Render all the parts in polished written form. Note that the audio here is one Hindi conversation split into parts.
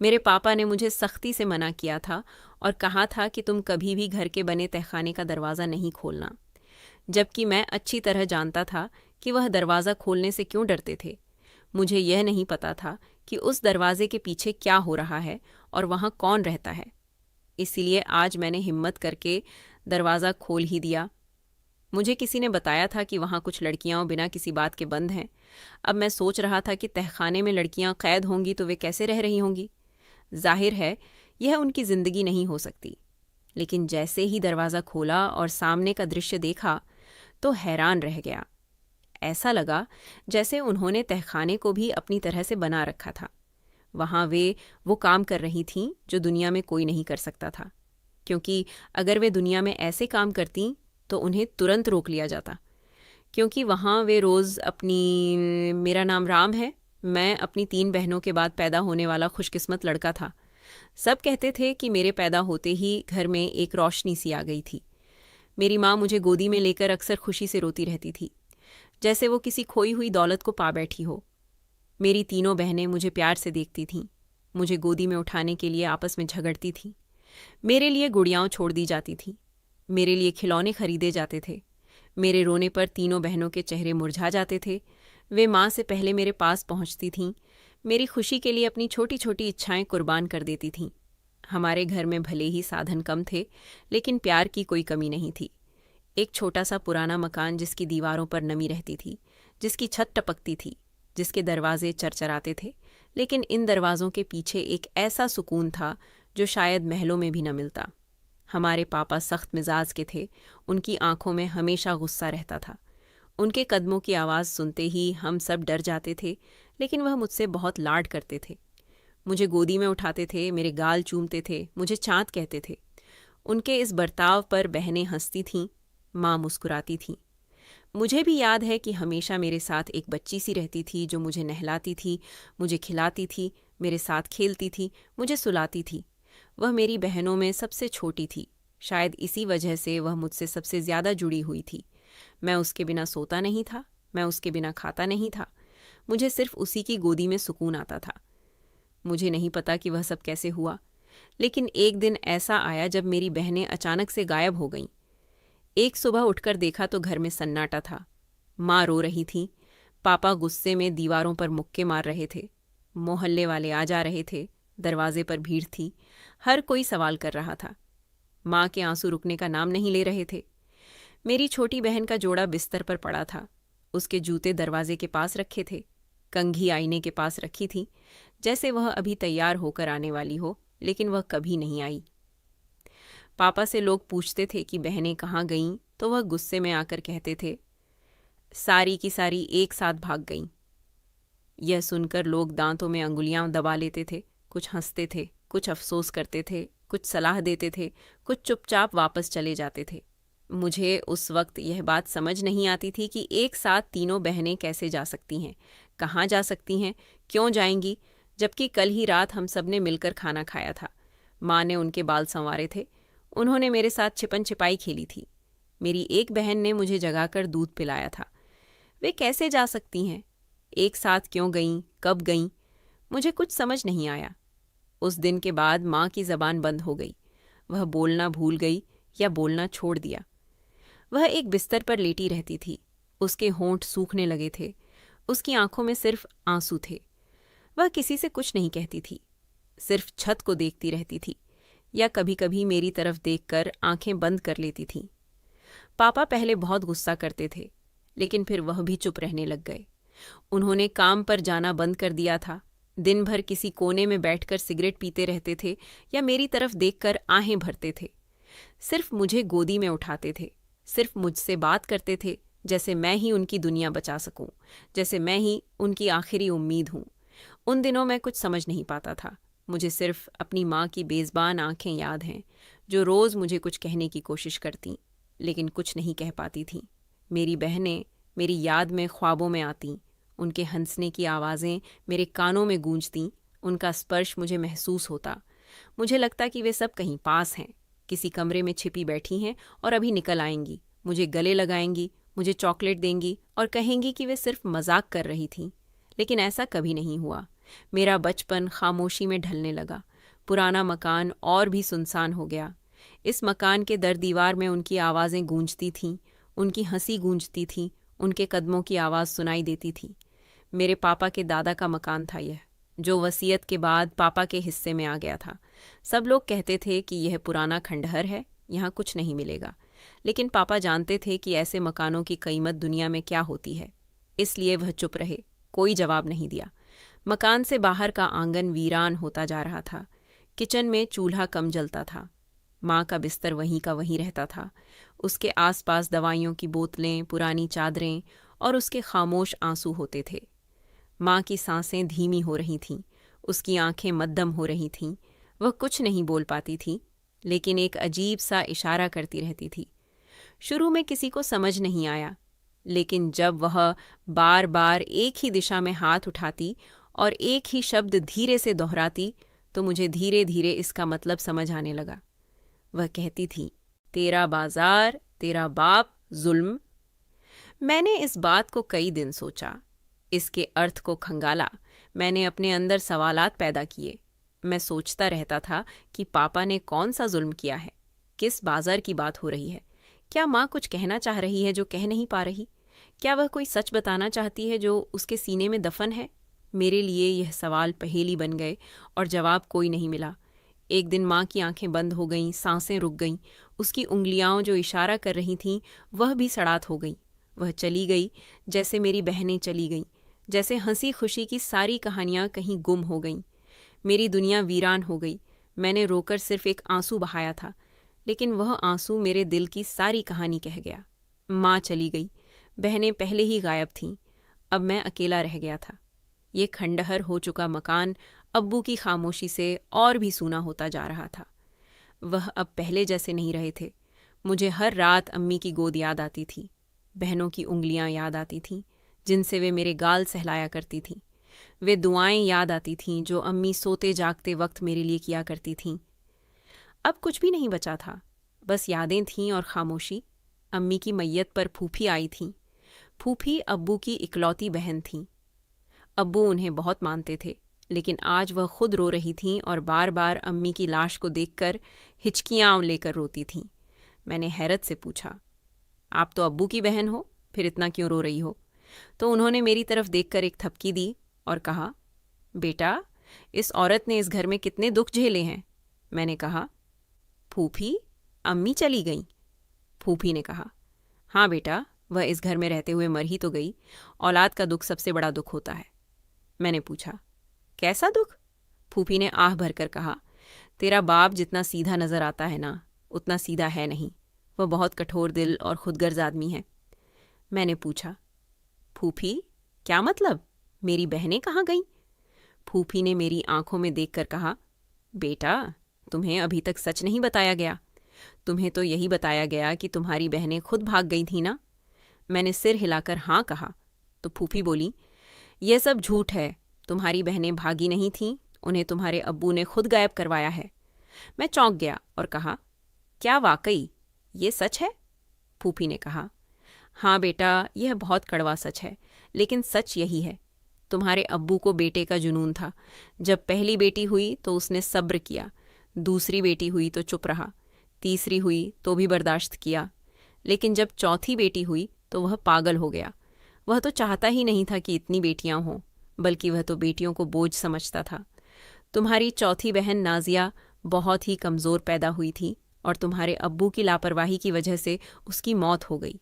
मेरे पापा ने मुझे सख्ती से मना किया था और कहा था कि तुम कभी भी घर के बने तहखाने का दरवाज़ा नहीं खोलना, जबकि मैं अच्छी तरह जानता था कि वह दरवाज़ा खोलने से क्यों डरते थे। मुझे यह नहीं पता था कि उस दरवाजे के पीछे क्या हो रहा है और वहाँ कौन रहता है। इसीलिए आज मैंने हिम्मत करके दरवाज़ा खोल ही दिया। मुझे किसी ने बताया था कि वहाँ कुछ लड़कियां बिना किसी बात के बंद हैं। अब मैं सोच रहा था कि तहखाने में लड़कियां कैद होंगी तो वे कैसे रह रही होंगी। जाहिर है यह उनकी ज़िंदगी नहीं हो सकती। लेकिन जैसे ही दरवाज़ा खोला और सामने का दृश्य देखा तो हैरान रह गया। ऐसा लगा जैसे उन्होंने तहखाने को भी अपनी तरह से बना रखा था। वहाँ वे वो काम कर रही थीं जो दुनिया में कोई नहीं कर सकता था, क्योंकि अगर वे दुनिया में ऐसे काम करतीं तो उन्हें तुरंत रोक लिया जाता। क्योंकि वहाँ वे रोज़ अपनी मेरा नाम राम है, मैं अपनी 3 बहनों के बाद पैदा होने वाला खुशकिस्मत लड़का था। सब कहते थे कि मेरे पैदा होते ही घर में एक रोशनी सी आ गई थी। मेरी माँ मुझे गोदी में लेकर अक्सर खुशी से रोती रहती थी, जैसे वो किसी खोई हुई दौलत को पा बैठी हो। मेरी तीनों बहनें मुझे प्यार से देखती थीं, मुझे गोदी में उठाने के लिए आपस में झगड़ती थीं। मेरे लिए गुड़ियाओं छोड़ दी जाती थीं, मेरे लिए खिलौने खरीदे जाते थे। मेरे रोने पर तीनों बहनों के चेहरे मुरझा जाते थे। वे माँ से पहले मेरे पास पहुँचती थीं, मेरी खुशी के लिए अपनी छोटी छोटी इच्छाएं कुर्बान कर देती थीं। हमारे घर में भले ही साधन कम थे, लेकिन प्यार की कोई कमी नहीं थी। एक छोटा सा पुराना मकान जिसकी दीवारों पर नमी रहती थी, जिसकी छत टपकती थी, जिसके दरवाजे चरचराते थे, लेकिन इन दरवाज़ों के पीछे एक ऐसा सुकून था जो शायद महलों में भी न मिलता। हमारे पापा सख्त मिजाज के थे, उनकी आंखों में हमेशा गुस्सा रहता था। उनके कदमों की आवाज़ सुनते ही हम सब डर जाते थे, लेकिन वह मुझसे बहुत लाड करते थे। मुझे गोदी में उठाते थे, मेरे गाल चूमते थे, मुझे चाँद कहते थे। उनके इस बर्ताव पर बहनें हंसती थीं, माँ मुस्कुराती थीं। मुझे भी याद है कि हमेशा मेरे साथ एक बच्ची सी रहती थी जो मुझे नहलाती थी, मुझे खिलाती थी, मेरे साथ खेलती थी, मुझे सुलाती थी। वह मेरी बहनों में सबसे छोटी थी, शायद इसी वजह से वह मुझसे सबसे ज़्यादा जुड़ी हुई थी। मैं उसके बिना सोता नहीं था, मैं उसके बिना खाता नहीं था। मुझे सिर्फ उसी की गोदी में सुकून आता था। मुझे नहीं पता कि वह सब कैसे हुआ, लेकिन एक दिन ऐसा आया जब मेरी बहनें अचानक से गायब हो गईं। एक सुबह उठकर देखा तो घर में सन्नाटा था। माँ रो रही थी, पापा गुस्से में दीवारों पर मुक्के मार रहे थे, मोहल्ले वाले आ जा रहे थे, दरवाजे पर भीड़ थी, हर कोई सवाल कर रहा था। माँ के आंसू रुकने का नाम नहीं ले रहे थे। मेरी छोटी बहन का जोड़ा बिस्तर पर पड़ा था, उसके जूते दरवाजे के पास रखे थे, कंघी आईने के पास रखी थी, जैसे वह अभी तैयार होकर आने वाली हो, लेकिन वह कभी नहीं आई। पापा से लोग पूछते थे कि बहनें कहाँ गईं, तो वह गुस्से में आकर कहते थे, सारी की सारी एक साथ भाग गईं। यह सुनकर लोग दांतों में अंगुलियां दबा लेते थे, कुछ हंसते थे, कुछ अफसोस करते थे, कुछ सलाह देते थे, कुछ चुपचाप वापस चले जाते थे। मुझे उस वक्त यह बात समझ नहीं आती थी कि एक साथ तीनों बहनें कैसे जा सकती हैं, कहाँ जा सकती हैं, क्यों जाएंगी, जबकि कल ही रात हम सब ने मिलकर खाना खाया था। माँ ने उनके बाल संवारे थे, उन्होंने मेरे साथ छिपन छिपाई खेली थी। मेरी एक बहन ने मुझे जगाकर दूध पिलाया था। वे कैसे जा सकती हैं, एक साथ क्यों गईं, कब गईं, मुझे कुछ समझ नहीं आया। उस दिन के बाद माँ की ज़बान बंद हो गई, वह बोलना भूल गई या बोलना छोड़ दिया। वह एक बिस्तर पर लेटी रहती थी, उसके होंठ सूखने लगे थे, उसकी आंखों में सिर्फ आंसू थे। वह किसी से कुछ नहीं कहती थी, सिर्फ छत को देखती रहती थी, या कभी कभी मेरी तरफ देखकर आंखें बंद कर लेती थी। पापा पहले बहुत गुस्सा करते थे, लेकिन फिर वह भी चुप रहने लग गए। उन्होंने काम पर जाना बंद कर दिया था, दिन भर किसी कोने में बैठकर सिगरेट पीते रहते थे या मेरी तरफ देखकर आहें भरते थे। सिर्फ मुझे गोदी में उठाते थे, सिर्फ मुझसे बात करते थे, जैसे मैं ही उनकी दुनिया बचा सकूं, जैसे मैं ही उनकी आखिरी उम्मीद हूं। उन दिनों मैं कुछ समझ नहीं पाता था। मुझे सिर्फ अपनी माँ की बेज़बान आंखें याद हैं, जो रोज़ मुझे कुछ कहने की कोशिश करतीं, लेकिन कुछ नहीं कह पाती थीं। मेरी बहनें मेरी याद में ख्वाबों में आतीं, उनके हंसने की आवाज़ें मेरे कानों में गूंजतीं, उनका स्पर्श मुझे महसूस होता। मुझे लगता कि वे सब कहीं पास हैं, किसी कमरे में छिपी बैठी हैं और अभी निकल आएंगी, मुझे गले लगाएंगी, मुझे चॉकलेट देंगी और कहेंगी कि वे सिर्फ मजाक कर रही थीं। लेकिन ऐसा कभी नहीं हुआ। मेरा बचपन खामोशी में ढलने लगा। पुराना मकान और भी सुनसान हो गया। इस मकान के दर दीवार में उनकी आवाज़ें गूंजती थीं, उनकी हंसी गूंजती थी, उनके कदमों की आवाज़ सुनाई देती थी। मेरे पापा के दादा का मकान था यह, जो वसीयत के बाद पापा के हिस्से में आ गया था। सब लोग कहते थे कि यह पुराना खंडहर है, यहाँ कुछ नहीं मिलेगा। लेकिन पापा जानते थे कि ऐसे मकानों की कीमत दुनिया में क्या होती है, इसलिए वह चुप रहे, कोई जवाब नहीं दिया। मकान से बाहर का आंगन वीरान होता जा रहा था। किचन में चूल्हा कम जलता था। माँ का बिस्तर वहीं का वहीं रहता था। उसके आसपास दवाइयों की बोतलें, पुरानी चादरें और उसके खामोश आंसू होते थे। माँ की सांसें धीमी हो रही थीं, उसकी आंखें मद्दम हो रही थीं। वह कुछ नहीं बोल पाती थी, लेकिन एक अजीब सा इशारा करती रहती थी। शुरू में किसी को समझ नहीं आया, लेकिन जब वह बार बार एक ही दिशा में हाथ उठाती और एक ही शब्द धीरे से दोहराती, तो मुझे धीरे धीरे इसका मतलब समझ आने लगा। वह कहती थी, तेरा बाजार, तेरा बाप, जुल्म। मैंने इस बात को कई दिन सोचा, इसके अर्थ को खंगाला। मैंने अपने अंदर सवालात पैदा किए। मैं सोचता रहता था कि पापा ने कौन सा जुल्म किया है, किस बाजार की बात हो रही है। क्या माँ कुछ कहना चाह रही है जो कह नहीं पा रही? क्या वह कोई सच बताना चाहती है जो उसके सीने में दफन है? मेरे लिए यह सवाल पहेली बन गए और जवाब कोई नहीं मिला। एक दिन माँ की आंखें बंद हो गईं, सांसें रुक गईं। उसकी उंगलियां जो इशारा कर रही थीं वह भी सड़ात हो गईं। वह चली गई जैसे मेरी बहनें चली गईं, जैसे हंसी खुशी की सारी कहानियां कहीं गुम हो गईं। मेरी दुनिया वीरान हो गई। मैंने रोकर सिर्फ एक आंसू बहाया था, लेकिन वह आंसू मेरे दिल की सारी कहानी कह गया। माँ चली गई, बहनें पहले ही गायब थीं। अब मैं अकेला रह गया था। ये खंडहर हो चुका मकान अब्बू की खामोशी से और भी सूना होता जा रहा था। वह अब पहले जैसे नहीं रहे थे। मुझे हर रात अम्मी की गोद याद आती थी, बहनों की उंगलियां याद आती थीं जिनसे वे मेरे गाल सहलाया करती थीं। वे दुआएं याद आती थीं जो अम्मी सोते जागते वक्त मेरे लिए किया करती थीं। अब कुछ भी नहीं बचा था, बस यादें थीं और खामोशी। अम्मी की मैयत पर फूफी आई थीं। फूफी अब्बू की इकलौती बहन थीं। अब्बू उन्हें बहुत मानते थे, लेकिन आज वह खुद रो रही थीं और बार बार अम्मी की लाश को देखकर हिचकियाँ लेकर रोती थीं। मैंने हैरत से पूछा, आप तो अब्बू की बहन हो, फिर इतना क्यों रो रही हो? तो उन्होंने मेरी तरफ देखकर एक थपकी दी और कहा, बेटा, इस औरत ने इस घर में कितने दुख झेले हैं। मैंने कहा, फूफी, अम्मी चली गईं? फूफी ने कहा, हाँ बेटा, वह इस घर में रहते हुए मर ही तो गई। औलाद का दुख सबसे बड़ा दुख होता है। मैंने पूछा, कैसा दुख? फूफी ने आह भरकर कहा, तेरा बाप जितना सीधा नजर आता है ना, उतना सीधा है नहीं। वह बहुत कठोर दिल और खुदगर्ज आदमी है। मैंने पूछा, फूफी, क्या मतलब? मेरी बहनें कहाँ गईं? फूफी ने मेरी आंखों में देखकर कहा, बेटा, तुम्हें अभी तक सच नहीं बताया गया। तुम्हें तो यही बताया गया कि तुम्हारी बहनें खुद भाग गई थी ना। मैंने सिर हिलाकर हाँ कहा तो फूफी बोली, यह सब झूठ है। तुम्हारी बहनें भागी नहीं थीं, उन्हें तुम्हारे अब्बू ने खुद गायब करवाया है। मैं चौंक गया और कहा, क्या वाकई ये सच है? फूफी ने कहा, हाँ बेटा, यह बहुत कड़वा सच है, लेकिन सच यही है। तुम्हारे अब्बू को बेटे का जुनून था। जब पहली बेटी हुई तो उसने सब्र किया, दूसरी बेटी हुई तो चुप रहा, तीसरी हुई तो भी बर्दाश्त किया, लेकिन जब चौथी बेटी हुई तो वह पागल हो गया। वह तो चाहता ही नहीं था कि इतनी बेटियां हों, बल्कि वह तो बेटियों को बोझ समझता था। तुम्हारी चौथी बहन नाजिया बहुत ही कमज़ोर पैदा हुई थी और तुम्हारे अब्बू की लापरवाही की वजह से उसकी मौत हो गई।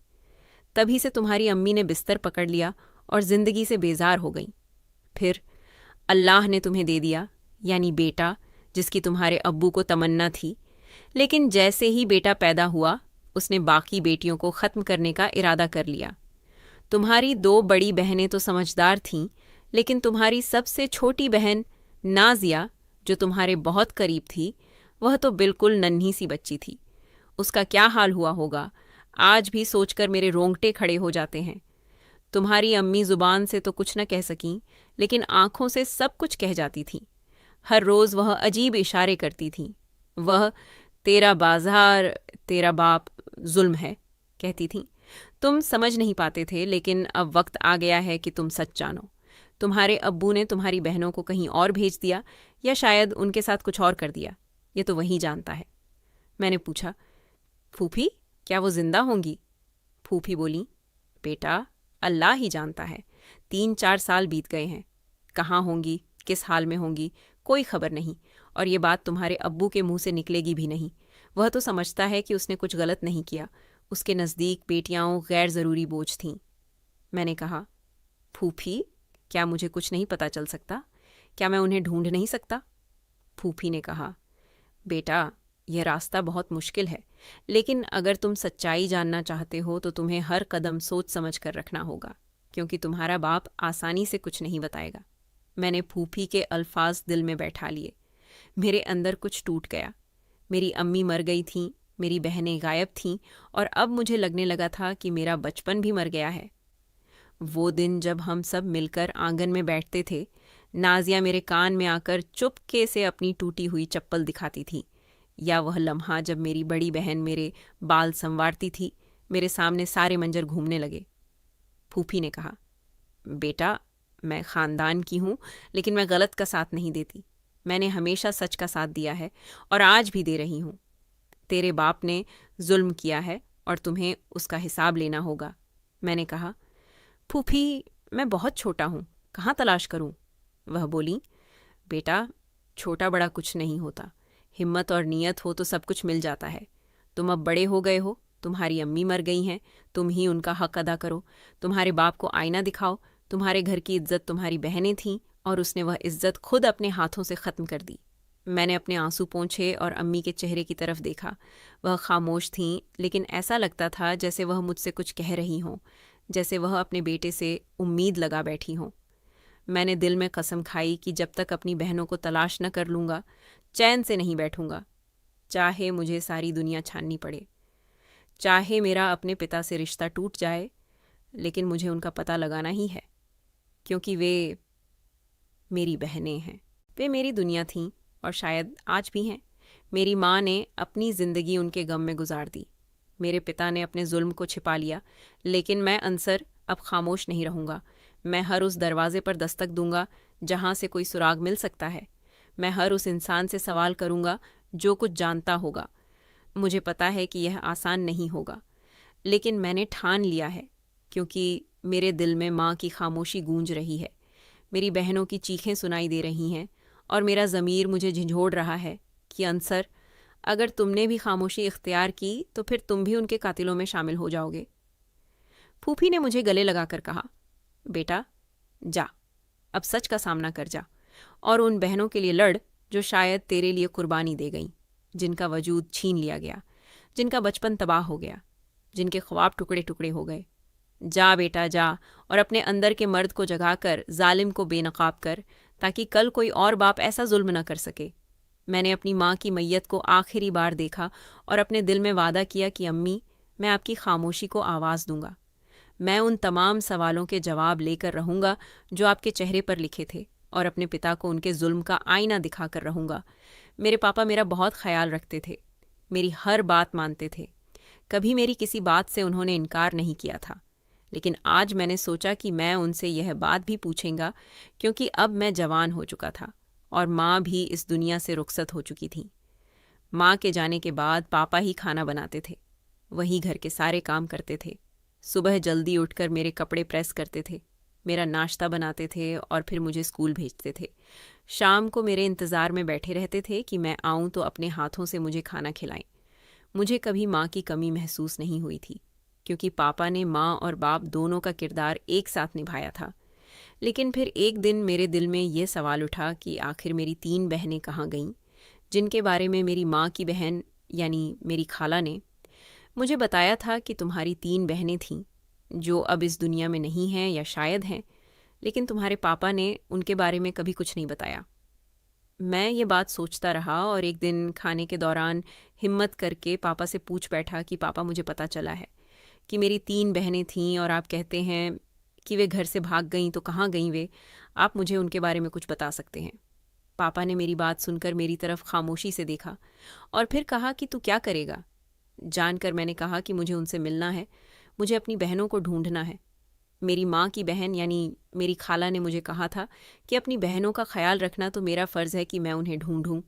तभी से तुम्हारी अम्मी ने बिस्तर पकड़ लिया और ज़िंदगी से बेजार हो गई। फिर अल्लाह ने तुम्हें दे दिया, यानी बेटा, जिसकी तुम्हारे अब्बू को तमन्ना थी। लेकिन जैसे ही बेटा पैदा हुआ, उसने बाकी बेटियों को ख़त्म करने का इरादा कर लिया। तुम्हारी दो बड़ी बहनें तो समझदार थीं, लेकिन तुम्हारी सबसे छोटी बहन नाजिया, जो तुम्हारे बहुत करीब थी, वह तो बिल्कुल नन्ही सी बच्ची थी। उसका क्या हाल हुआ होगा, आज भी सोचकर मेरे रोंगटे खड़े हो जाते हैं। तुम्हारी अम्मी ज़ुबान से तो कुछ न कह सकीं, लेकिन आँखों से सब कुछ कह जाती थीं। हर रोज़ वह अजीब इशारे करती थीं। वह तेरा बाजार, तेरा बाप, जुल्म है कहती थीं। तुम समझ नहीं पाते थे, लेकिन अब वक्त आ गया है कि तुम सच जानो। तुम्हारे अब्बू ने तुम्हारी बहनों को कहीं और भेज दिया या शायद उनके साथ कुछ और कर दिया, ये तो वही जानता है। मैंने पूछा, फूफी क्या वो जिंदा होंगी? फूफी बोली, बेटा अल्लाह ही जानता है, 3-4 साल बीत गए हैं, कहाँ होंगी, किस हाल में होंगी, कोई खबर नहीं। और ये बात तुम्हारे अब्बू के मुंह से निकलेगी भी नहीं। वह तो समझता है कि उसने कुछ गलत नहीं किया, उसके नज़दीक बेटियाँ गैर ज़रूरी बोझ थीं। मैंने कहा, फूफी क्या मुझे कुछ नहीं पता चल सकता? क्या मैं उन्हें ढूंढ नहीं सकता? फूफी ने कहा, बेटा यह रास्ता बहुत मुश्किल है, लेकिन अगर तुम सच्चाई जानना चाहते हो तो तुम्हें हर कदम सोच समझ कर रखना होगा, क्योंकि तुम्हारा बाप आसानी से कुछ नहीं बताएगा। मैंने फूफी के अल्फाज दिल में बैठा लिए। मेरे अंदर कुछ टूट गया। मेरी अम्मी मर गई थीं, मेरी बहनें गायब थीं, और अब मुझे लगने लगा था कि मेरा बचपन भी मर गया है। वो दिन जब हम सब मिलकर आंगन में बैठते थे, नाजिया मेरे कान में आकर चुपके से अपनी टूटी हुई चप्पल दिखाती थी, या वह लम्हा जब मेरी बड़ी बहन मेरे बाल संवारती थी, मेरे सामने सारे मंजर घूमने लगे। फूफी ने कहा, बेटा मैं ख़ानदान की हूँ, लेकिन मैं गलत का साथ नहीं देती। मैंने हमेशा सच का साथ दिया है और आज भी दे रही हूँ। तेरे बाप ने जुल्म किया है और तुम्हें उसका हिसाब लेना होगा। मैंने कहा, फूफी मैं बहुत छोटा हूँ, कहाँ तलाश करूँ? वह बोली, बेटा छोटा बड़ा कुछ नहीं होता, हिम्मत और नीयत हो तो सब कुछ मिल जाता है। तुम अब बड़े हो गए हो, तुम्हारी अम्मी मर गई हैं, तुम ही उनका हक अदा करो। तुम्हारे बाप को आईना दिखाओ, तुम्हारे घर की इज्जत तुम्हारी बहनें थीं और उसने वह इज्जत खुद अपने हाथों से ख़त्म कर दी। मैंने अपने आंसू पोंछे और अम्मी के चेहरे की तरफ देखा। वह खामोश थीं, लेकिन ऐसा लगता था जैसे वह मुझसे कुछ कह रही हों, जैसे वह अपने बेटे से उम्मीद लगा बैठी हों। मैंने दिल में कसम खाई कि जब तक अपनी बहनों को तलाश न कर लूँगा, चैन से नहीं बैठूंगा, चाहे मुझे सारी दुनिया छाननी पड़े, चाहे मेरा अपने पिता से रिश्ता टूट जाए, लेकिन मुझे उनका पता लगाना ही है, क्योंकि वे मेरी बहनें हैं। वे मेरी दुनिया थीं और शायद आज भी हैं। मेरी माँ ने अपनी ज़िंदगी उनके गम में गुजार दी। मेरे पिता ने अपने जुल्म को छिपा लिया, लेकिन मैं अंसर अब खामोश नहीं रहूँगा। मैं हर उस दरवाजे पर दस्तक दूंगा जहाँ से कोई सुराग मिल सकता है। मैं हर उस इंसान से सवाल करूँगा जो कुछ जानता होगा। मुझे पता है कि यह आसान नहीं होगा, लेकिन मैंने ठान लिया है, क्योंकि मेरे दिल में माँ की खामोशी गूंज रही है, मेरी बहनों की चीखें सुनाई दे रही हैं, और मेरा ज़मीर मुझे झंझोड़ रहा है कि अंसर, अगर तुमने भी खामोशी इख्तियार की तो फिर तुम भी उनके कातिलों में शामिल हो जाओगे। फूफी ने मुझे गले लगाकर कहा, बेटा जा, अब सच का सामना कर जा और उन बहनों के लिए लड़ जो शायद तेरे लिए कुर्बानी दे गईं, जिनका वजूद छीन लिया गया, जिनका बचपन तबाह हो गया, जिनके ख्वाब टुकड़े टुकड़े हो गए। जा बेटा जा, और अपने अंदर के मर्द को जगाकर जालिम को बेनकाब कर, ताकि कल कोई और बाप ऐसा जुल्म न कर सके। मैंने अपनी माँ की मैयत को आखिरी बार देखा और अपने दिल में वादा किया कि अम्मी, मैं आपकी खामोशी को आवाज़ दूंगा। मैं उन तमाम सवालों के जवाब लेकर रहूँगा जो आपके चेहरे पर लिखे थे, और अपने पिता को उनके जुल्म का आईना दिखाकर रहूँगा। मेरे पापा मेरा बहुत ख्याल रखते थे, मेरी हर बात मानते थे। कभी मेरी किसी बात से उन्होंने इनकार नहीं किया था, लेकिन आज मैंने सोचा कि मैं उनसे यह बात भी पूछूंगा, क्योंकि अब मैं जवान हो चुका था और माँ भी इस दुनिया से रुखसत हो चुकी थी। माँ के जाने के बाद पापा ही खाना बनाते थे, वही घर के सारे काम करते थे। सुबह जल्दी उठकर मेरे कपड़े प्रेस करते थे, मेरा नाश्ता बनाते थे और फिर मुझे स्कूल भेजते थे। शाम को मेरे इंतज़ार में बैठे रहते थे कि मैं आऊँ तो अपने हाथों से मुझे खाना खिलाएं। मुझे कभी माँ की कमी महसूस नहीं हुई थी, क्योंकि पापा ने माँ और बाप दोनों का किरदार एक साथ निभाया था। लेकिन फिर एक दिन मेरे दिल में ये सवाल उठा कि आखिर मेरी 3 बहनें कहाँ गईं, जिनके बारे में मेरी माँ की बहन यानी मेरी खाला ने मुझे बताया था कि तुम्हारी 3 बहनें थीं जो अब इस दुनिया में नहीं हैं या शायद हैं, लेकिन तुम्हारे पापा ने उनके बारे में कभी कुछ नहीं बताया। मैं ये बात सोचता रहा और एक दिन खाने के दौरान हिम्मत करके पापा से पूछ बैठा कि पापा, मुझे पता चला है कि मेरी 3 बहनें थीं और आप कहते हैं कि वे घर से भाग गईं, तो कहाँ गईं वे? आप मुझे उनके बारे में कुछ बता सकते हैं? पापा ने मेरी बात सुनकर मेरी तरफ खामोशी से देखा और फिर कहा कि तू क्या करेगा? जानकर मैंने कहा कि मुझे उनसे मिलना है, मुझे अपनी बहनों को ढूंढना है। मेरी माँ की बहन यानी मेरी खाला ने मुझे कहा था कि अपनी बहनों का ख्याल रखना तो मेरा फ़र्ज़ है कि मैं उन्हें ढूंढूं।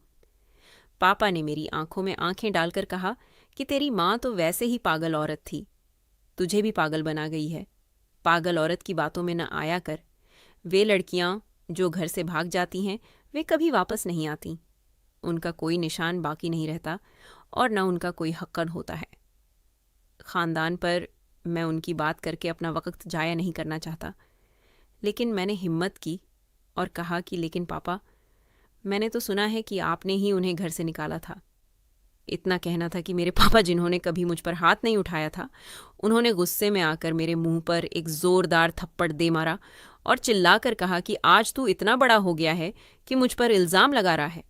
पापा ने मेरी आंखों में आंखें डालकर कहा कि तेरी माँ तो वैसे ही पागल औरत थी, तुझे भी पागल बना गई है। पागल औरत की बातों में न आया कर। वे लड़कियां जो घर से भाग जाती हैं वे कभी वापस नहीं आती। उनका कोई निशान बाकी नहीं रहता और न उनका कोई हक्कन होता है। ख़ानदान पर मैं उनकी बात करके अपना वक्त जाया नहीं करना चाहता, लेकिन मैंने हिम्मत की और कहा कि लेकिन पापा, मैंने तो सुना है कि आपने ही उन्हें घर से निकाला था। इतना कहना था कि मेरे पापा, जिन्होंने कभी मुझ पर हाथ नहीं उठाया था, उन्होंने गुस्से में आकर मेरे मुंह पर एक ज़ोरदार थप्पड़ दे मारा और चिल्लाकर कहा कि आज तू इतना बड़ा हो गया है कि मुझ पर इल्ज़ाम लगा रहा है।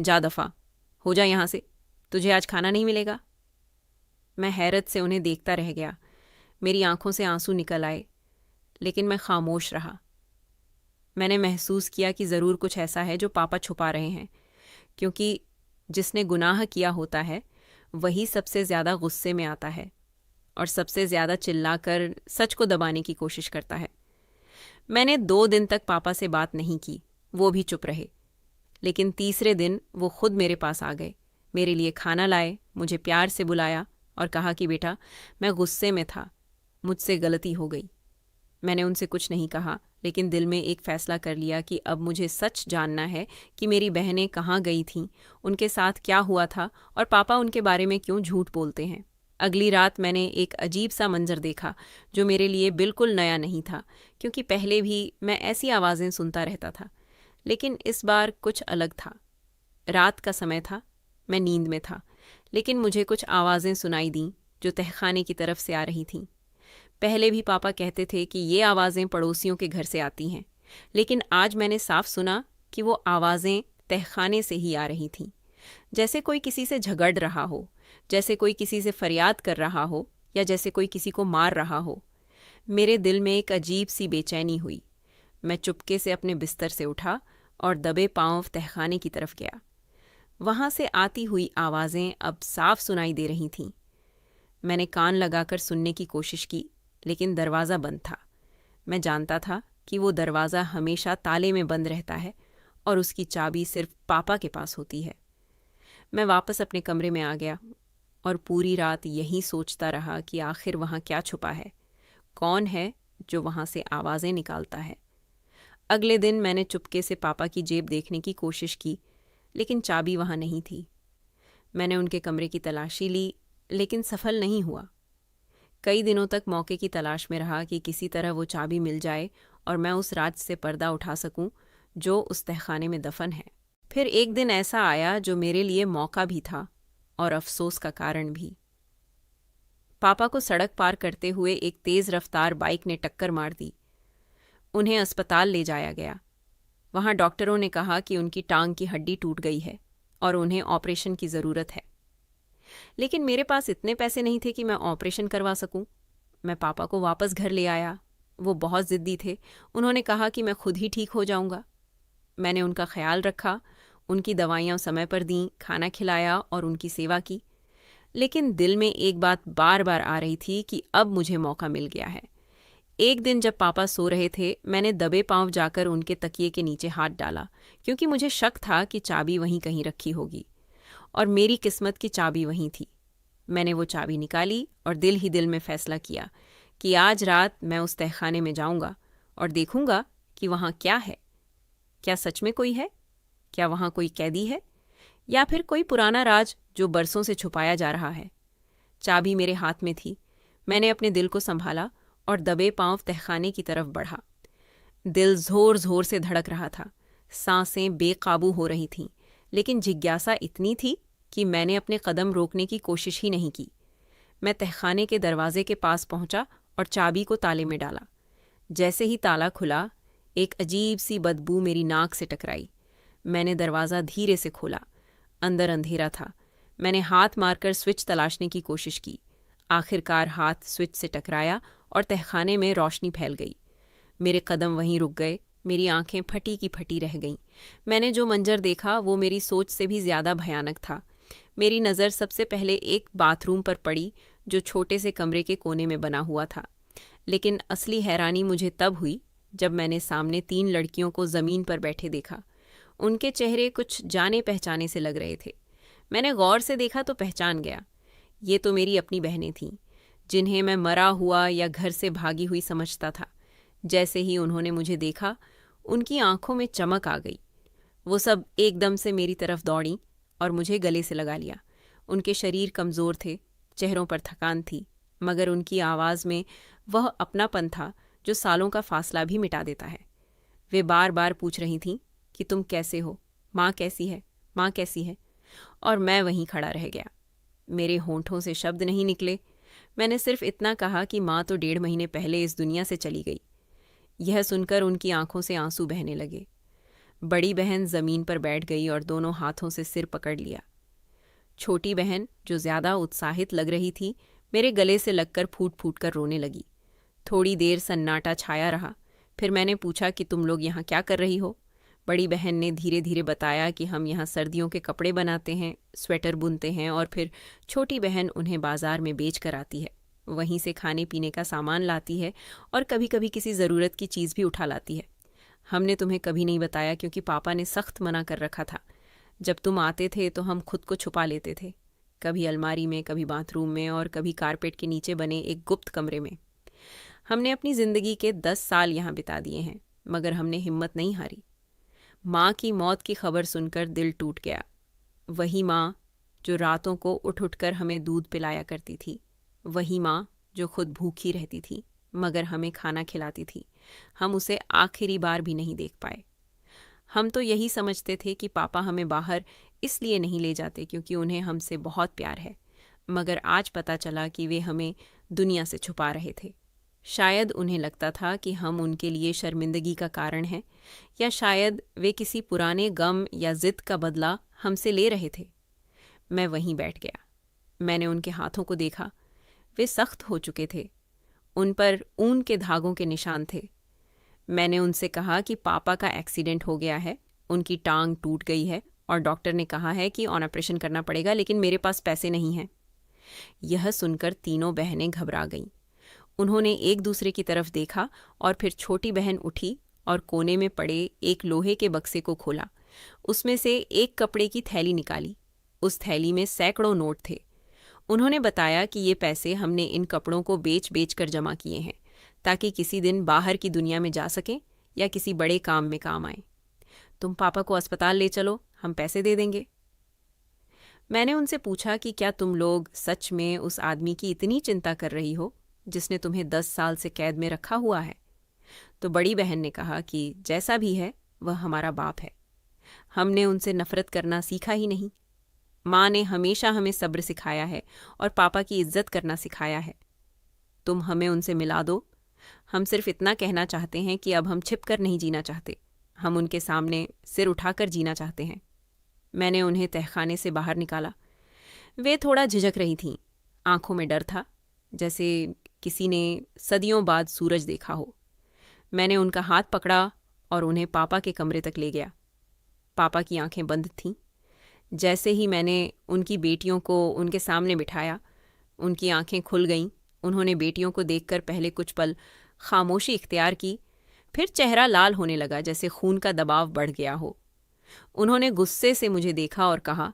जा दफ़ा हो जा यहाँ से, तुझे आज खाना नहीं मिलेगा। मैं हैरत से उन्हें देखता रह गया। मेरी आंखों से आंसू निकल आए, लेकिन मैं खामोश रहा। मैंने महसूस किया कि ज़रूर कुछ ऐसा है जो पापा छुपा रहे हैं, क्योंकि जिसने गुनाह किया होता है वही सबसे ज़्यादा गुस्से में आता है और सबसे ज़्यादा चिल्लाकर सच को दबाने की कोशिश करता है। मैंने 2 दिन तक पापा से बात नहीं की, वो भी चुप रहे। लेकिन तीसरे दिन वो खुद मेरे पास आ गए, मेरे लिए खाना लाए, मुझे प्यार से बुलाया और कहा कि बेटा, मैं गुस्से में था, मुझसे गलती हो गई। मैंने उनसे कुछ नहीं कहा, लेकिन दिल में एक फ़ैसला कर लिया कि अब मुझे सच जानना है कि मेरी बहनें कहाँ गई थीं, उनके साथ क्या हुआ था और पापा उनके बारे में क्यों झूठ बोलते हैं। अगली रात मैंने एक अजीब सा मंजर देखा जो मेरे लिए बिल्कुल नया नहीं था, क्योंकि पहले भी मैं ऐसी आवाज़ें सुनता रहता था, लेकिन इस बार कुछ अलग था। रात का समय था, मैं नींद में था, लेकिन मुझे कुछ आवाज़ें सुनाई दीं जो तहखाने की तरफ से आ रही थीं। पहले भी पापा कहते थे कि ये आवाज़ें पड़ोसियों के घर से आती हैं, लेकिन आज मैंने साफ सुना कि वो आवाज़ें तहखाने से ही आ रही थीं। जैसे कोई किसी से झगड़ रहा हो, जैसे कोई किसी से फरियाद कर रहा हो, या जैसे कोई किसी को मार रहा हो। मेरे दिल में एक अजीब सी बेचैनी हुई। मैं चुपके से अपने बिस्तर से उठा और दबे पांव तहखाने की तरफ गया। वहाँ से आती हुई आवाज़ें अब साफ सुनाई दे रही थीं। मैंने कान लगाकर सुनने की कोशिश की, लेकिन दरवाज़ा बंद था। मैं जानता था कि वो दरवाज़ा हमेशा ताले में बंद रहता है और उसकी चाबी सिर्फ पापा के पास होती है। मैं वापस अपने कमरे में आ गया और पूरी रात यही सोचता रहा कि आखिर वहाँ क्या छुपा है, कौन है जो वहाँ से आवाज़ें निकालता है। अगले दिन मैंने चुपके से पापा की जेब देखने की कोशिश की, लेकिन चाबी वहाँ नहीं थी। मैंने उनके कमरे की तलाशी ली, लेकिन सफल नहीं हुआ। कई दिनों तक मौके की तलाश में रहा कि किसी तरह वो चाबी मिल जाए और मैं उस राज से पर्दा उठा सकूं जो उस तहखाने में दफन है। फिर एक दिन ऐसा आया जो मेरे लिए मौका भी था और अफसोस का कारण भी। पापा को सड़क पार करते हुए एक तेज़ रफ्तार बाइक ने टक्कर मार दी। उन्हें अस्पताल ले जाया गया। वहाँ डॉक्टरों ने कहा कि उनकी टांग की हड्डी टूट गई है और उन्हें ऑपरेशन की ज़रूरत है। लेकिन मेरे पास इतने पैसे नहीं थे कि मैं ऑपरेशन करवा सकूं। मैं पापा को वापस घर ले आया। वो बहुत ज़िद्दी थे। उन्होंने कहा कि मैं खुद ही ठीक हो जाऊंगा। मैंने उनका ख्याल रखा, उनकी दवाइयाँ समय पर दीं, खाना खिलाया और उनकी सेवा की। लेकिन दिल में एक बात बार बार आ रही थी कि अब मुझे मौका मिल गया है। एक दिन जब पापा सो रहे थे, मैंने दबे पांव जाकर उनके तकिए के नीचे हाथ डाला, क्योंकि मुझे शक था कि चाबी वहीं कहीं रखी होगी, और मेरी किस्मत की चाबी वहीं थी। मैंने वो चाबी निकाली और दिल ही दिल में फैसला किया कि आज रात मैं उस तहखाने में जाऊंगा और देखूंगा कि वहाँ क्या है। क्या सच में कोई है? क्या वहाँ कोई कैदी है, या फिर कोई पुराना राज जो बरसों से छुपाया जा रहा है? चाबी मेरे हाथ में थी। मैंने अपने दिल को संभाला और दबे पांव तहखाने की तरफ बढ़ा। दिल जोर जोर से धड़क रहा था, सांसें बेकाबू हो रही थीं, लेकिन जिज्ञासा इतनी थी कि मैंने अपने कदम रोकने की कोशिश ही नहीं की। मैं तहखाने के दरवाजे के पास पहुंचा और चाबी को ताले में डाला। जैसे ही ताला खुला, एक अजीब सी बदबू मेरी नाक से टकराई। मैंने दरवाज़ा धीरे से खोला। अंदर अंधेरा था। मैंने हाथ मारकर स्विच तलाशने की कोशिश की। आखिरकार हाथ स्विच से टकराया और तहखाने में रोशनी फैल गई। मेरे कदम वहीं रुक गए। मेरी आंखें फटी की फटी रह गईं। मैंने जो मंजर देखा वो मेरी सोच से भी ज़्यादा भयानक था। मेरी नज़र सबसे पहले एक बाथरूम पर पड़ी जो छोटे से कमरे के कोने में बना हुआ था। लेकिन असली हैरानी मुझे तब हुई जब मैंने सामने 3 लड़कियों को ज़मीन पर बैठे देखा। उनके चेहरे कुछ जाने पहचाने से लग रहे थे। मैंने गौर से देखा तो पहचान गया, ये तो मेरी अपनी बहनें थीं, जिन्हें मैं मरा हुआ या घर से भागी हुई समझता था। जैसे ही उन्होंने मुझे देखा, उनकी आंखों में चमक आ गई। वो सब एकदम से मेरी तरफ दौड़ी और मुझे गले से लगा लिया। उनके शरीर कमज़ोर थे, चेहरों पर थकान थी, मगर उनकी आवाज़ में वह अपनापन था जो सालों का फासला भी मिटा देता है। वे बार बार पूछ रही थीं कि तुम कैसे हो, माँ कैसी है, माँ कैसी है, और मैं वहीं खड़ा रह गया। मेरे होंठों से शब्द नहीं निकले। मैंने सिर्फ इतना कहा कि माँ तो 1.5 महीने पहले इस दुनिया से चली गई। यह सुनकर उनकी आंखों से आंसू बहने लगे। बड़ी बहन ज़मीन पर बैठ गई और दोनों हाथों से सिर पकड़ लिया। छोटी बहन, जो ज़्यादा उत्साहित लग रही थी, मेरे गले से लगकर फूट फूट कर रोने लगी। थोड़ी देर सन्नाटा छाया रहा। फिर मैंने पूछा कि तुम लोग यहाँ क्या कर रही हो। बड़ी बहन ने धीरे धीरे बताया कि हम यहाँ सर्दियों के कपड़े बनाते हैं, स्वेटर बुनते हैं, और फिर छोटी बहन उन्हें बाजार में बेच कर आती है। वहीं से खाने पीने का सामान लाती है और कभी कभी किसी ज़रूरत की चीज़ भी उठा लाती है। हमने तुम्हें कभी नहीं बताया क्योंकि पापा ने सख्त मना कर रखा था। जब तुम आते थे तो हम खुद को छुपा लेते थे, कभी अलमारी में, कभी बाथरूम में, और कभी कारपेट के नीचे बने एक गुप्त कमरे में। हमने अपनी ज़िंदगी के 10 साल यहाँ बिता दिए हैं, मगर हमने हिम्मत नहीं हारी। माँ की मौत की खबर सुनकर दिल टूट गया। वही माँ जो रातों को उठ उठकर हमें दूध पिलाया करती थी, वही माँ जो खुद भूखी रहती थी मगर हमें खाना खिलाती थी। हम उसे आखिरी बार भी नहीं देख पाए। हम तो यही समझते थे कि पापा हमें बाहर इसलिए नहीं ले जाते क्योंकि उन्हें हमसे बहुत प्यार है, मगर आज पता चला कि वे हमें दुनिया से छुपा रहे थे। शायद उन्हें लगता था कि हम उनके लिए शर्मिंदगी का कारण हैं, या शायद वे किसी पुराने गम या जिद का बदला हमसे ले रहे थे। मैं वहीं बैठ गया। मैंने उनके हाथों को देखा। वे सख्त हो चुके थे, उन पर ऊन के धागों के निशान थे। मैंने उनसे कहा कि पापा का एक्सीडेंट हो गया है, उनकी टांग टूट गई है और डॉक्टर ने कहा है कि ऑपरेशन करना पड़ेगा, लेकिन मेरे पास पैसे नहीं हैं। यह सुनकर तीनों बहनें घबरा गईं। उन्होंने एक दूसरे की तरफ देखा और फिर छोटी बहन उठी और कोने में पड़े एक लोहे के बक्से को खोला। उसमें से एक कपड़े की थैली निकाली। उस थैली में सैकड़ों नोट थे। उन्होंने बताया कि ये पैसे हमने इन कपड़ों को बेच बेच कर जमा किए हैं ताकि किसी दिन बाहर की दुनिया में जा सकें या किसी बड़े काम में काम आए। तुम पापा को अस्पताल ले चलो, हम पैसे दे देंगे। मैंने उनसे पूछा कि क्या तुम लोग सच में उस आदमी की इतनी चिंता कर रही हो जिसने तुम्हें 10 साल से कैद में रखा हुआ है? तो बड़ी बहन ने कहा कि जैसा भी है वह हमारा बाप है। हमने उनसे नफरत करना सीखा ही नहीं। माँ ने हमेशा हमें सब्र सिखाया है और पापा की इज्जत करना सिखाया है। तुम हमें उनसे मिला दो। हम सिर्फ इतना कहना चाहते हैं कि अब हम छिपकर नहीं जीना चाहते, हम उनके सामने सिर उठाकर जीना चाहते हैं। मैंने उन्हें तहखाने से बाहर निकाला। वे थोड़ा झिझक रही थीं, आंखों में डर था, जैसे किसी ने सदियों बाद सूरज देखा हो। मैंने उनका हाथ पकड़ा और उन्हें पापा के कमरे तक ले गया। पापा की आंखें बंद थीं। जैसे ही मैंने उनकी बेटियों को उनके सामने बिठाया, उनकी आंखें खुल गईं। उन्होंने बेटियों को देखकर पहले कुछ पल खामोशी इख्तियार की, फिर चेहरा लाल होने लगा जैसे खून का दबाव बढ़ गया हो। उन्होंने गुस्से से मुझे देखा और कहा,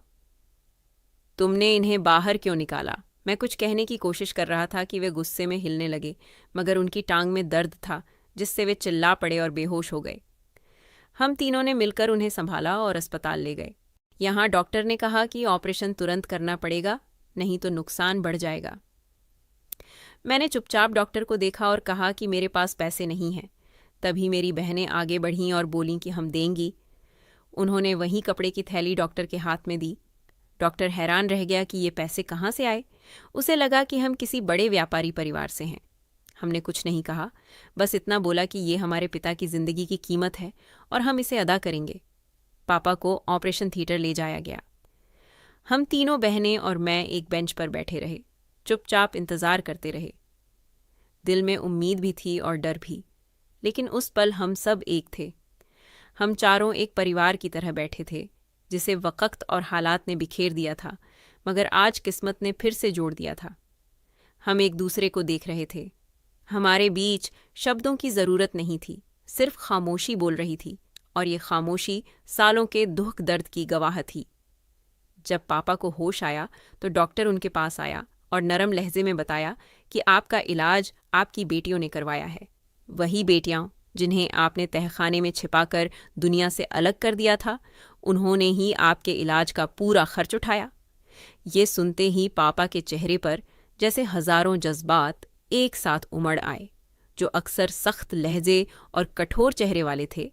तुमने इन्हें बाहर क्यों निकाला? मैं कुछ कहने की कोशिश कर रहा था कि वे गुस्से में हिलने लगे, मगर उनकी टांग में दर्द था जिससे वे चिल्ला पड़े और बेहोश हो गए। हम तीनों ने मिलकर उन्हें संभाला और अस्पताल ले गए। यहाँ डॉक्टर ने कहा कि ऑपरेशन तुरंत करना पड़ेगा, नहीं तो नुकसान बढ़ जाएगा। मैंने चुपचाप डॉक्टर को देखा और कहा कि मेरे पास पैसे नहीं हैं। तभी मेरी बहनें आगे बढ़ीं और बोलीं कि हम देंगी। उन्होंने वही कपड़े की थैली डॉक्टर के हाथ में दी। डॉक्टर हैरान रह गया कि ये पैसे कहाँ से आए। उसे लगा कि हम किसी बड़े व्यापारी परिवार से हैं। हमने कुछ नहीं कहा, बस इतना बोला कि ये हमारे पिता की ज़िंदगी की कीमत है और हम इसे अदा करेंगे। पापा को ऑपरेशन थिएटर ले जाया गया। हम तीनों बहनें और मैं एक बेंच पर बैठे रहे, चुपचाप इंतज़ार करते रहे। दिल में उम्मीद भी थी और डर भी, लेकिन उस पल हम सब एक थे। हम चारों एक परिवार की तरह बैठे थे, जिसे वक़्त और हालात ने बिखेर दिया था, मगर आज किस्मत ने फिर से जोड़ दिया था। हम एक दूसरे को देख रहे थे। हमारे बीच शब्दों की ज़रूरत नहीं थी, सिर्फ खामोशी बोल रही थी, और ये खामोशी सालों के दुख दर्द की गवाह थी। जब पापा को होश आया तो डॉक्टर उनके पास आया और नरम लहजे में बताया कि आपका इलाज आपकी बेटियों ने करवाया है। वही बेटियां जिन्हें आपने तहखाने में छिपाकर दुनिया से अलग कर दिया था, उन्होंने ही आपके इलाज का पूरा खर्च उठाया। ये सुनते ही पापा के चेहरे पर जैसे हजारों जज्बात एक साथ उमड़ आए। जो अक्सर सख्त लहजे और कठोर चेहरे वाले थे,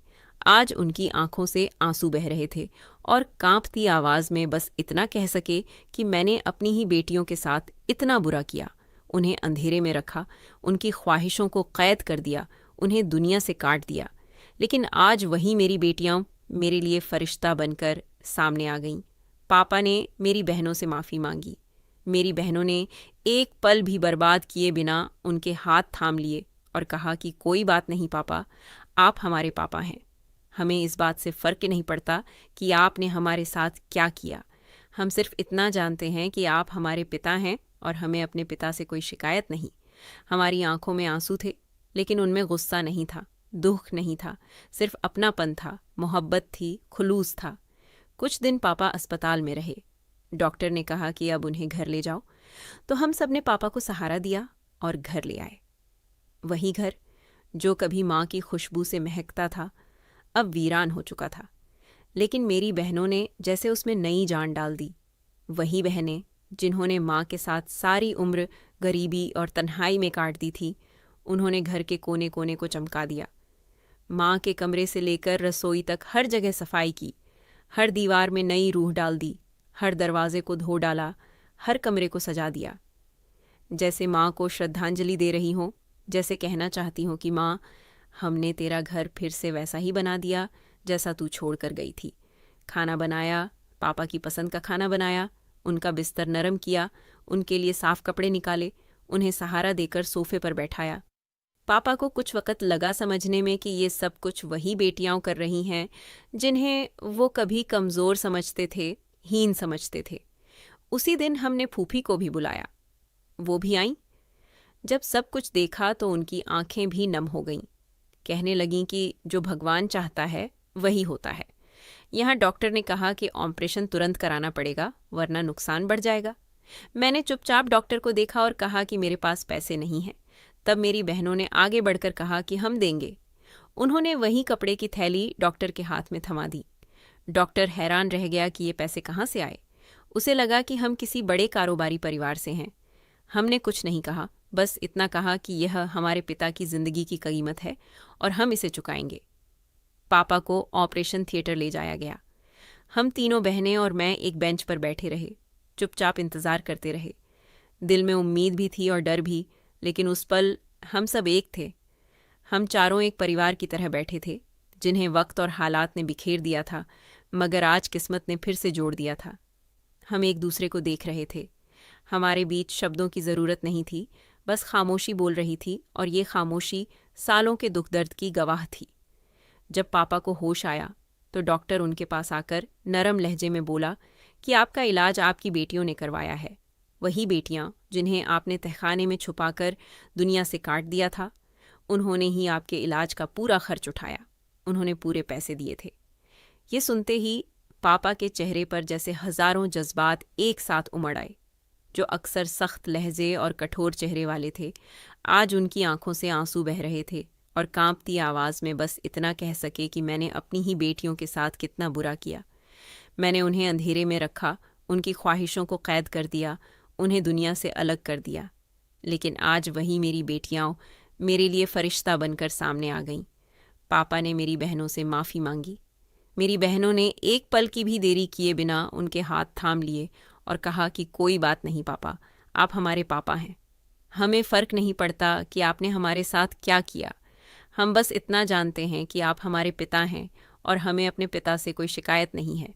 आज उनकी आंखों से आंसू बह रहे थे और कांपती आवाज में बस इतना कह सके कि मैंने अपनी ही बेटियों के साथ इतना बुरा किया, उन्हें अंधेरे में रखा, उनकी ख्वाहिशों को कैद कर दिया, उन्हें दुनिया से काट दिया। लेकिन आज वही मेरी बेटियां मेरे लिए फरिश्ता बनकर सामने आ गईं। पापा ने मेरी बहनों से माफ़ी मांगी। मेरी बहनों ने एक पल भी बर्बाद किए बिना उनके हाथ थाम लिए और कहा कि कोई बात नहीं पापा, आप हमारे पापा हैं। हमें इस बात से फ़र्क नहीं पड़ता कि आपने हमारे साथ क्या किया। हम सिर्फ इतना जानते हैं कि आप हमारे पिता हैं और हमें अपने पिता से कोई शिकायत नहीं। हमारी आंखों में आंसू थे, लेकिन उनमें गुस्सा नहीं था, दुख नहीं था, सिर्फ अपनापन था, मोहब्बत थी, खुलूस था। कुछ दिन पापा अस्पताल में रहे। डॉक्टर ने कहा कि अब उन्हें घर ले जाओ, तो हम सब ने पापा को सहारा दिया और घर ले आए। वही घर जो कभी माँ की खुशबू से महकता था, अब वीरान हो चुका था, लेकिन मेरी बहनों ने जैसे उसमें नई जान डाल दी। वही बहनें जिन्होंने माँ के साथ सारी उम्र गरीबी और तन्हाई में काट दी थी, उन्होंने घर के कोने कोने को चमका दिया। माँ के कमरे से लेकर रसोई तक हर जगह सफाई की, हर दीवार में नई रूह डाल दी, हर दरवाजे को धो डाला, हर कमरे को सजा दिया। जैसे माँ को श्रद्धांजलि दे रही हूँ, जैसे कहना चाहती हूँ कि माँ, हमने तेरा घर फिर से वैसा ही बना दिया जैसा तू छोड़ कर गई थी। खाना बनाया, पापा की पसंद का खाना बनाया, उनका बिस्तर नरम किया, उनके लिए साफ कपड़े निकाले, उन्हें सहारा देकर सोफे पर बैठाया। पापा को कुछ वक़्त लगा समझने में कि ये सब कुछ वही बेटियां कर रही हैं जिन्हें वो कभी कमज़ोर समझते थे, हीन समझते थे। उसी दिन हमने फूफी को भी बुलाया। वो भी आईं। जब सब कुछ देखा तो उनकी आंखें भी नम हो गईं। कहने लगीं कि जो भगवान चाहता है वही होता है। यहाँ डॉक्टर ने कहा कि ऑपरेशन तुरंत कराना पड़ेगा, वरना नुकसान बढ़ जाएगा। मैंने चुपचाप डॉक्टर को देखा और कहा कि मेरे पास पैसे नहीं हैं। तब मेरी बहनों ने आगे बढ़कर कहा कि हम देंगे। उन्होंने वही कपड़े की थैली डॉक्टर के हाथ में थमा दी। डॉक्टर हैरान रह गया कि ये पैसे कहाँ से आए। उसे लगा कि हम किसी बड़े कारोबारी परिवार से हैं। हमने कुछ नहीं कहा, बस इतना कहा कि यह हमारे पिता की जिंदगी की कीमत है और हम इसे चुकाएंगे। पापा को ऑपरेशन थिएटर ले जाया गया। हम तीनों बहनें और मैं एक बेंच पर बैठे रहे, चुपचाप इंतज़ार करते रहे। दिल में उम्मीद भी थी और डर भी, लेकिन उस पल हम सब एक थे। हम चारों एक परिवार की तरह बैठे थे, जिन्हें वक्त और हालात ने बिखेर दिया था, मगर आज किस्मत ने फिर से जोड़ दिया था। हम एक दूसरे को देख रहे थे। हमारे बीच शब्दों की ज़रूरत नहीं थी, बस खामोशी बोल रही थी, और ये खामोशी सालों के दुख दर्द की गवाह थी। जब पापा को होश आया तो डॉक्टर उनके पास आकर नरम लहजे में बोला कि आपका इलाज आपकी बेटियों ने करवाया है। वही बेटियां जिन्हें आपने तहखाने में छुपाकर दुनिया से काट दिया था, उन्होंने ही आपके इलाज का पूरा खर्च उठाया। उन्होंने पूरे पैसे दिए थे। ये सुनते ही पापा के चेहरे पर जैसे हजारों जज्बात एक साथ उमड़ आए। जो अक्सर सख्त लहजे और कठोर चेहरे वाले थे, आज उनकी आंखों से आंसू बह रहे थे और कांपती आवाज़ में बस इतना कह सके कि मैंने अपनी ही बेटियों के साथ कितना बुरा किया। मैंने उन्हें अंधेरे में रखा, उनकी ख्वाहिशों को कैद कर दिया, उन्हें दुनिया से अलग कर दिया। लेकिन आज वही मेरी बेटियां मेरे लिए फरिश्ता बनकर सामने आ गईं। पापा ने मेरी बहनों से माफ़ी मांगी। मेरी बहनों ने एक पल की भी देरी किए बिना उनके हाथ थाम लिए और कहा कि कोई बात नहीं पापा, आप हमारे पापा हैं। हमें फ़र्क नहीं पड़ता कि आपने हमारे साथ क्या किया। हम बस इतना जानते हैं कि आप हमारे पिता हैं और हमें अपने पिता से कोई शिकायत नहीं है।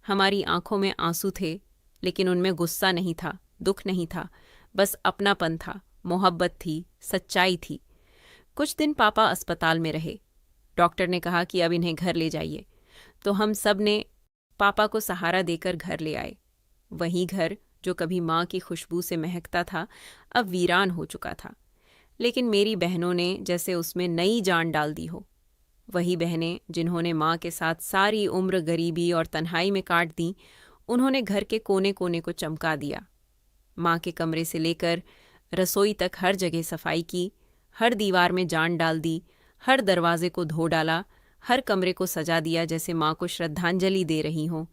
हमारी आंखों में आंसू थे, लेकिन उनमें गुस्सा नहीं था, दुख नहीं था, बस अपनापन था, मोहब्बत थी, सच्चाई थी। कुछ दिन पापा अस्पताल में रहे। डॉक्टर ने कहा कि अब इन्हें घर ले जाइए, तो हम सब ने पापा को सहारा देकर घर ले आए। वही घर जो कभी माँ की खुशबू से महकता था, अब वीरान हो चुका था। लेकिन मेरी बहनों ने जैसे उसमें नई जान डाल दी हो। वही बहनें जिन्होंने माँ के साथ सारी उम्र गरीबी और तन्हाई में काट दी, उन्होंने घर के कोने कोने को चमका दिया। माँ के कमरे से लेकर रसोई तक हर जगह सफाई की, हर दीवार में जान डाल दी, हर दरवाजे को धो डाला, हर कमरे को सजा दिया जैसे माँ को श्रद्धांजलि दे रही हों,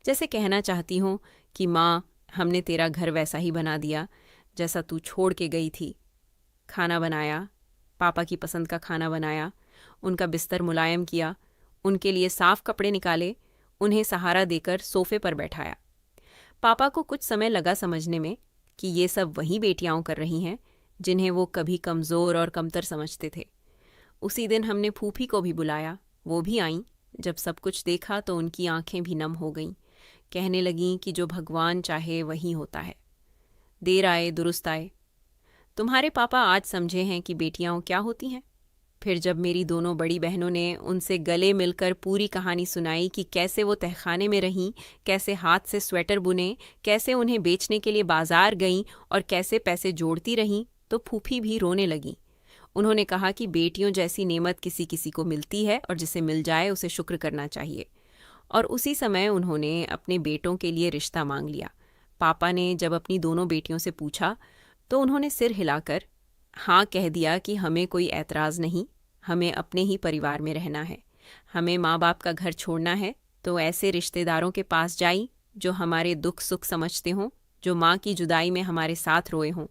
जैसे कहना चाहती हूँ कि माँ, हमने तेरा घर वैसा ही बना दिया जैसा तू छोड़ के गई थी। खाना बनाया, पापा की पसंद का खाना बनाया, उनका बिस्तर मुलायम किया, उनके लिए साफ कपड़े निकाले, उन्हें सहारा देकर सोफे पर बैठाया। पापा को कुछ समय लगा समझने में कि ये सब वही बेटियां कर रही हैं जिन्हें वो कभी कमज़ोर और कमतर समझते थे। उसी दिन हमने फूफी को भी बुलाया, वो भी आईं। जब सब कुछ देखा तो उनकी आंखें भी नम हो गईं। कहने लगीं कि जो भगवान चाहे वही होता है। देर आए दुरुस्त आए। तुम्हारे पापा आज समझे हैं कि बेटियां क्या होती हैं। फिर जब मेरी दोनों बड़ी बहनों ने उनसे गले मिलकर पूरी कहानी सुनाई कि कैसे वो तहखाने में रहीं, कैसे हाथ से स्वेटर बुने, कैसे उन्हें बेचने के लिए बाजार गईं और कैसे पैसे जोड़ती रहीं, तो फूफी भी रोने लगीं। उन्होंने कहा कि बेटियों जैसी नेमत किसी किसी को मिलती है और जिसे मिल जाए उसे शुक्र करना चाहिए। और उसी समय उन्होंने अपने बेटों के लिए रिश्ता मांग लिया। पापा ने जब अपनी दोनों बेटियों से पूछा तो उन्होंने सिर हिलाकर हाँ कह दिया कि हमें कोई ऐतराज़ नहीं, हमें अपने ही परिवार में रहना है। हमें माँ बाप का घर छोड़ना है तो ऐसे रिश्तेदारों के पास जाई जो हमारे दुख सुख समझते हों, जो माँ की जुदाई में हमारे साथ रोए हों।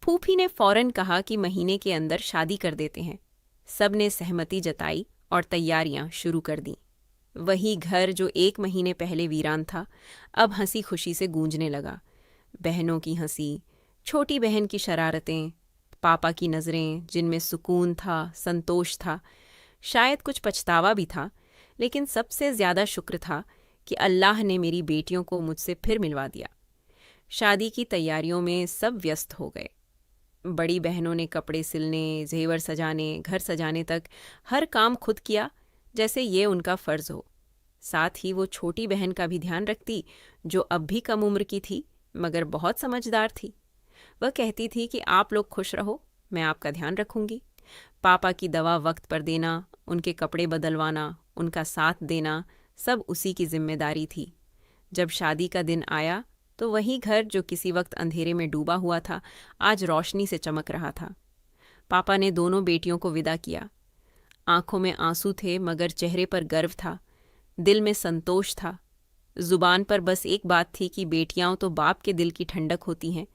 फूफी ने फौरन कहा कि महीने के अंदर शादी कर देते हैं। सब ने सहमति जताई और तैयारियां शुरू कर दी। वही घर जो 1 महीने पहले वीरान था, अब हंसी खुशी से गूंजने लगा। बहनों की हंसी, छोटी बहन की शरारतें, पापा की नज़रें जिनमें सुकून था, संतोष था, शायद कुछ पछतावा भी था, लेकिन सबसे ज़्यादा शुक्र था कि अल्लाह ने मेरी बेटियों को मुझसे फिर मिलवा दिया। शादी की तैयारियों में सब व्यस्त हो गए। बड़ी बहनों ने कपड़े सिलने, जेवर सजाने, घर सजाने तक हर काम खुद किया जैसे ये उनका फ़र्ज़ हो। साथ ही वो छोटी बहन का भी ध्यान रखती जो अब भी कम उम्र की थी मगर बहुत समझदार थी। वह कहती थी कि आप लोग खुश रहो, मैं आपका ध्यान रखूंगी। पापा की दवा वक्त पर देना, उनके कपड़े बदलवाना, उनका साथ देना, सब उसी की जिम्मेदारी थी। जब शादी का दिन आया तो वही घर जो किसी वक्त अंधेरे में डूबा हुआ था आज रोशनी से चमक रहा था। पापा ने दोनों बेटियों को विदा किया। आंखों में आंसू थे मगर चेहरे पर गर्व था, दिल में संतोष था। जुबान पर बस एक बात थी कि बेटियां तो बाप के दिल की ठंडक होती हैं,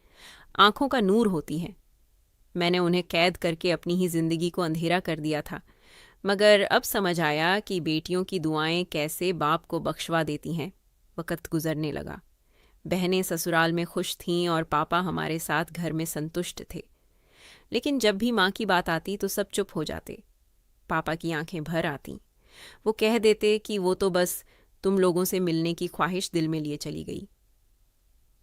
आंखों का नूर होती हैं। मैंने उन्हें कैद करके अपनी ही जिंदगी को अंधेरा कर दिया था, मगर अब समझ आया कि बेटियों की दुआएं कैसे बाप को बख्शवा देती हैं। वक़्त गुजरने लगा। बहनें ससुराल में खुश थीं और पापा हमारे साथ घर में संतुष्ट थे। लेकिन जब भी माँ की बात आती तो सब चुप हो जाते। पापा की आंखें भर आतीं। वो कह देते कि वो तो बस तुम लोगों से मिलने की ख्वाहिश दिल में लिए चली गई।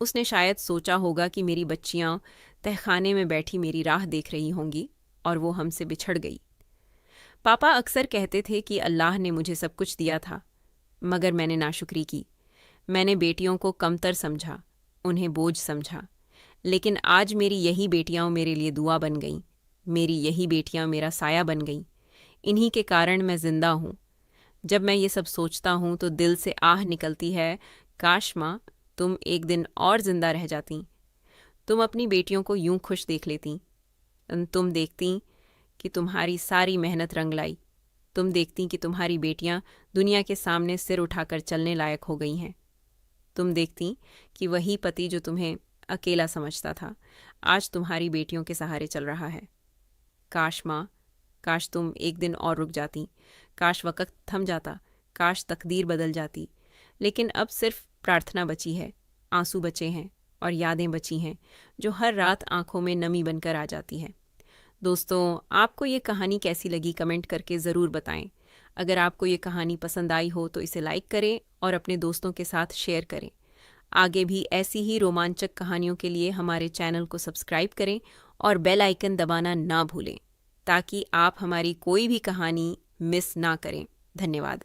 उसने शायद सोचा होगा कि मेरी बच्चियां तहखाने में बैठी मेरी राह देख रही होंगी और वो हमसे बिछड़ गई। पापा अक्सर कहते थे कि अल्लाह ने मुझे सब कुछ दिया था, मगर मैंने नाशुक्री की। मैंने बेटियों को कमतर समझा, उन्हें बोझ समझा। लेकिन आज मेरी यही बेटियां मेरे लिए दुआ बन गईं। मेरी यही बेटियां मेरा साया बन गईं। इन्हीं के कारण मैं जिंदा हूँ। जब मैं ये सब सोचता हूँ तो दिल से आह निकलती है, काश माँ तुम एक दिन और जिंदा रह जाती। तुम अपनी बेटियों को यूं खुश देख लेती। तुम देखती कि तुम्हारी सारी मेहनत रंग लाई। तुम देखती कि तुम्हारी बेटियां दुनिया के सामने सिर उठाकर चलने लायक हो गई हैं। तुम देखती कि वही पति जो तुम्हें अकेला समझता था आज तुम्हारी बेटियों के सहारे चल रहा है। काश माँ, काश तुम एक दिन और रुक जाती। काश वक़्त थम जाता। काश तकदीर बदल जाती। लेकिन अब सिर्फ प्रार्थना बची है, आंसू बचे हैं और यादें बची हैं जो हर रात आंखों में नमी बनकर आ जाती हैं। दोस्तों, आपको ये कहानी कैसी लगी कमेंट करके ज़रूर बताएं। अगर आपको ये कहानी पसंद आई हो तो इसे लाइक करें और अपने दोस्तों के साथ शेयर करें। आगे भी ऐसी ही रोमांचक कहानियों के लिए हमारे चैनल को सब्सक्राइब करें और बेल आइकन दबाना ना भूलें ताकि आप हमारी कोई भी कहानी मिस ना करें। धन्यवाद।